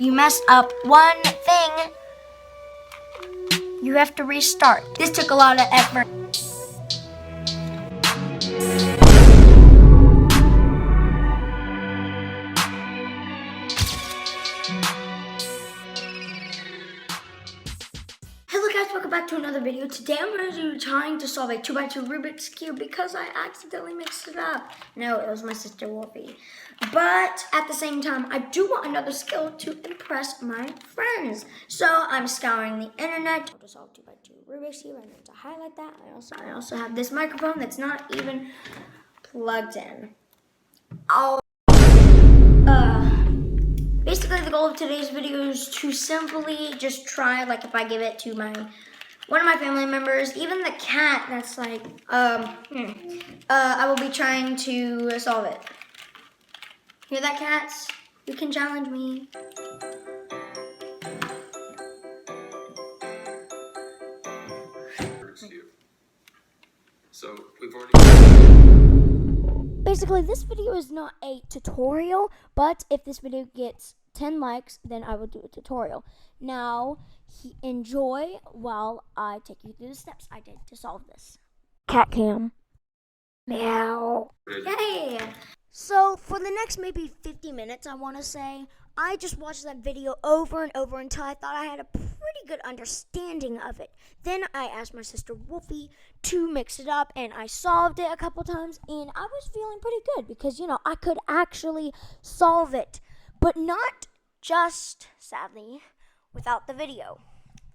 You messed up one thing, you have to restart. This took a lot of effort. Hello guys, welcome back to another video. Today I'm going to be trying to solve a 2x2 Rubik's Cube because I accidentally mixed it up. No, it was my sister Wolfie. But at the same time, I do want another skill to impress my friends. So I'm scouring the internet to solve 2x2 Rubik's Cube. I need to highlight that. I also have this microphone that's not even plugged in. Basically, the goal of today's video is to simply just try, like if I give it to one of my family members, even the cat that's like, I will be trying to solve it. Hear that, cats? You can challenge me. So we've already... Basically, this video is not a tutorial, but if this video gets 10 likes, then I will do a tutorial. Now, enjoy while I take you through the steps I did to solve this. Cat cam. Meow. Yay! So, for the next maybe 50 minutes, I want to say, I just watched that video over and over until I thought I had a pretty good understanding of it. Then I asked my sister Wolfie to mix it up, and I solved it a couple times, and I was feeling pretty good because, you know, I could actually solve it, but not just, sadly, without the video.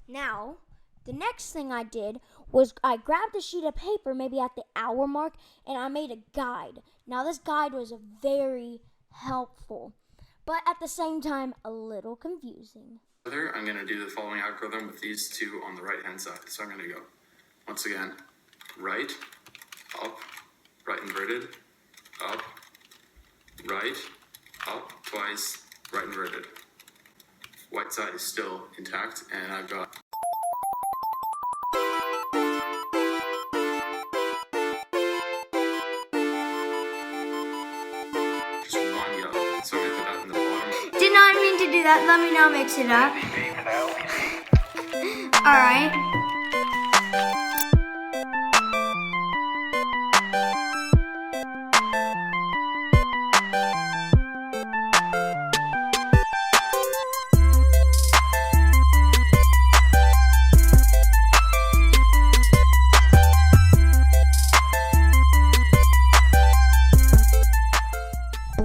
Now, the next thing I did was I grabbed a sheet of paper maybe at the hour mark, and I made a guide. Now, this guide was very helpful, but at the same time, a little confusing. I'm going to do the following algorithm with these two on the right-hand side. So I'm going to go, once again, right, up, right inverted, up, right, up, twice, right inverted. White side is still intact, and I've got... just one yellow, so I'm going to put that in the bottom. Did not mean to do that. Let me now mix it up. Alright.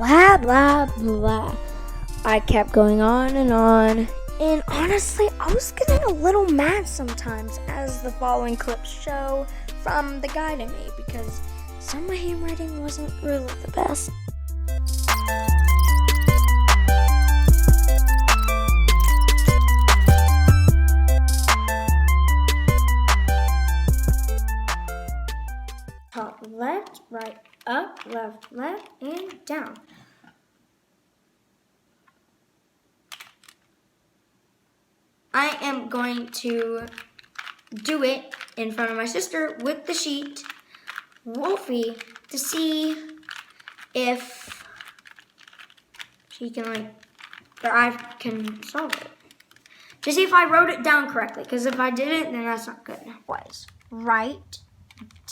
Blah, blah, blah. I kept going on, and honestly, I was getting a little mad sometimes, as the following clips show from the guide I made, because some of my handwriting wasn't really the best. Top left, right, up, left, and down. I am going to do it in front of my sister with the sheet, Wolfie, to see if she can or I can solve it. To see if I wrote it down correctly, because if I didn't, then that's not good. Twice. Right,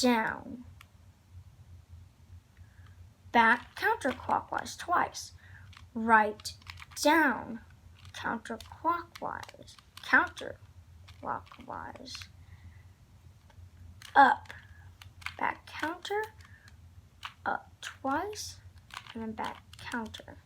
down. Back counterclockwise twice. Right, down. Counterclockwise. Counterclockwise. Up. Back counter. Up twice. And then back counter.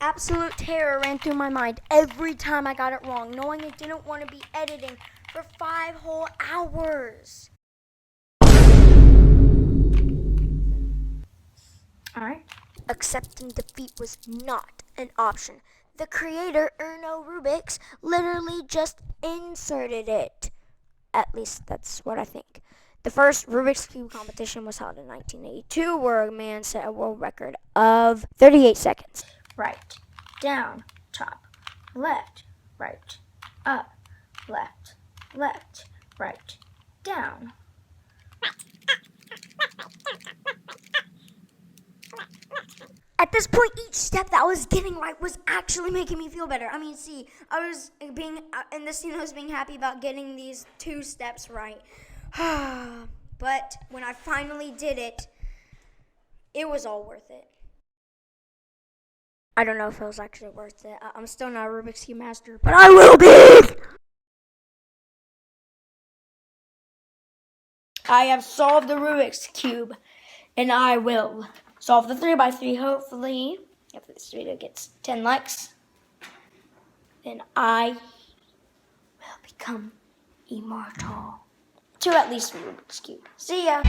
Absolute terror ran through my mind every time I got it wrong, knowing I didn't want to be editing for 5 whole hours. Alright. Accepting defeat was not an option. The creator, Erno Rubik's, literally just inserted it. At least that's what I think. The first Rubik's Cube competition was held in 1982, where a man set a world record of 38 seconds. Right, down, top, left, right, up, left, right, down, at this point, each step that I was getting right was actually making me feel better. I mean, see, I was being, in this scene, I was being happy about getting these 2 steps right. But when I finally did it, it was all worth it. I don't know if it was actually worth it. I'm still not a Rubik's Cube master, but I will be! I have solved the Rubik's Cube, and I will solve the 3x3, hopefully. If this video gets 10 likes, then I will become immortal. To at least the Rubik's Cube. See ya!